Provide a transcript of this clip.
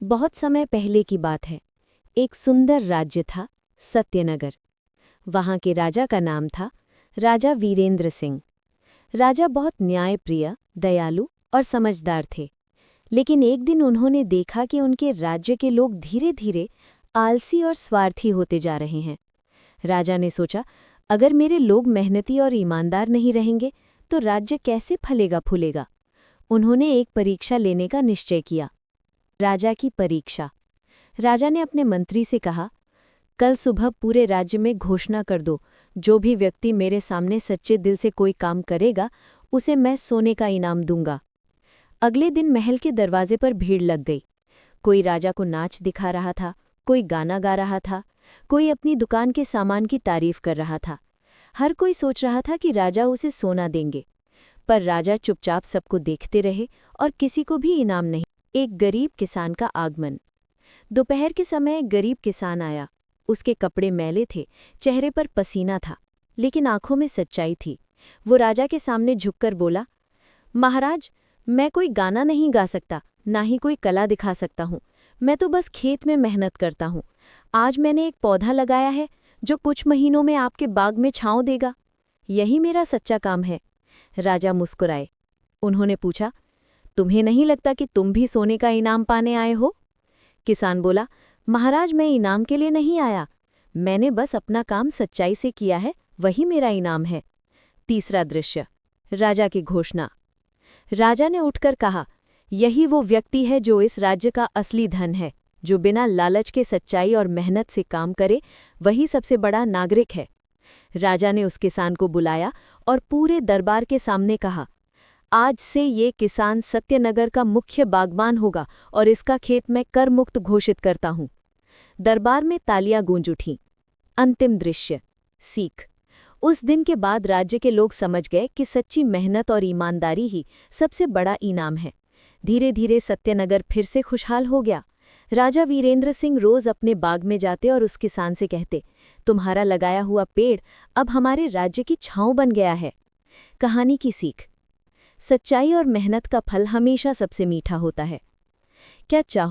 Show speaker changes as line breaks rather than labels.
बहुत समय पहले की बात है। एक सुंदर राज्य था, सत्यनगर। वहाँ के राजा का नाम था राजा वीरेंद्र सिंह। राजा बहुत न्यायप्रिय, दयालु और समझदार थे। लेकिन एक दिन उन्होंने देखा कि उनके राज्य के लोग धीरे धीरे आलसी और स्वार्थी होते जा रहे हैं। राजा ने सोचा, अगर मेरे लोग मेहनती और ईमानदार नहीं रहेंगे तो राज्य कैसे फलेगा फूलेगा। उन्होंने एक परीक्षा लेने का निश्चय किया। राजा की परीक्षा। राजा ने अपने मंत्री से कहा, कल सुबह पूरे राज्य में घोषणा कर दो, जो भी व्यक्ति मेरे सामने सच्चे दिल से कोई काम करेगा उसे मैं सोने का इनाम दूंगा। अगले दिन महल के दरवाजे पर भीड़ लग गई। कोई राजा को नाच दिखा रहा था, कोई गाना गा रहा था, कोई अपनी दुकान के सामान की तारीफ कर रहा था। हर कोई सोच रहा था कि राजा उसे सोना देंगे, पर राजा चुपचाप सबको देखते रहे और किसी को भी इनाम नहीं। एक गरीब किसान का आगमन। दोपहर के समय एक गरीब किसान आया। उसके कपड़े मैले थे, चेहरे पर पसीना था, लेकिन आंखों में सच्चाई थी। वो राजा के सामने झुककर बोला, महाराज, मैं कोई गाना नहीं गा सकता, ना ही कोई कला दिखा सकता हूँ। मैं तो बस खेत में मेहनत करता हूँ। आज मैंने एक पौधा लगाया है जो कुछ महीनों में आपके बाग में छांव देगा। यही मेरा सच्चा काम है। राजा मुस्कुराए। उन्होंने पूछा, तुम्हें नहीं लगता कि तुम भी सोने का इनाम पाने आए हो? किसान बोला, महाराज, मैं इनाम के लिए नहीं आया। मैंने बस अपना काम सच्चाई से किया है, वही मेरा इनाम है। तीसरा दृश्य। राजा की घोषणा। राजा ने उठकर कहा, यही वो व्यक्ति है जो इस राज्य का असली धन है। जो बिना लालच के सच्चाई और मेहनत से काम करे, वही सबसे बड़ा नागरिक है। राजा ने उस किसान को बुलाया और पूरे दरबार के सामने कहा, आज से ये किसान सत्यनगर का मुख्य बागबान होगा और इसका खेत मैं कर मुक्त घोषित करता हूँ। दरबार में तालियां गूंज उठीं। अंतिम दृश्य। सीख। उस दिन के बाद राज्य के लोग समझ गए कि सच्ची मेहनत और ईमानदारी ही सबसे बड़ा इनाम है। धीरे धीरे सत्यनगर फिर से खुशहाल हो गया। राजा वीरेंद्र सिंह रोज अपने बाग में जाते और उस किसान से कहते, तुम्हारा लगाया हुआ पेड़ अब हमारे राज्य की छांव बन गया है। कहानी की सीख। सच्चाई और मेहनत का फल हमेशा सबसे मीठा होता है। क्या चाहो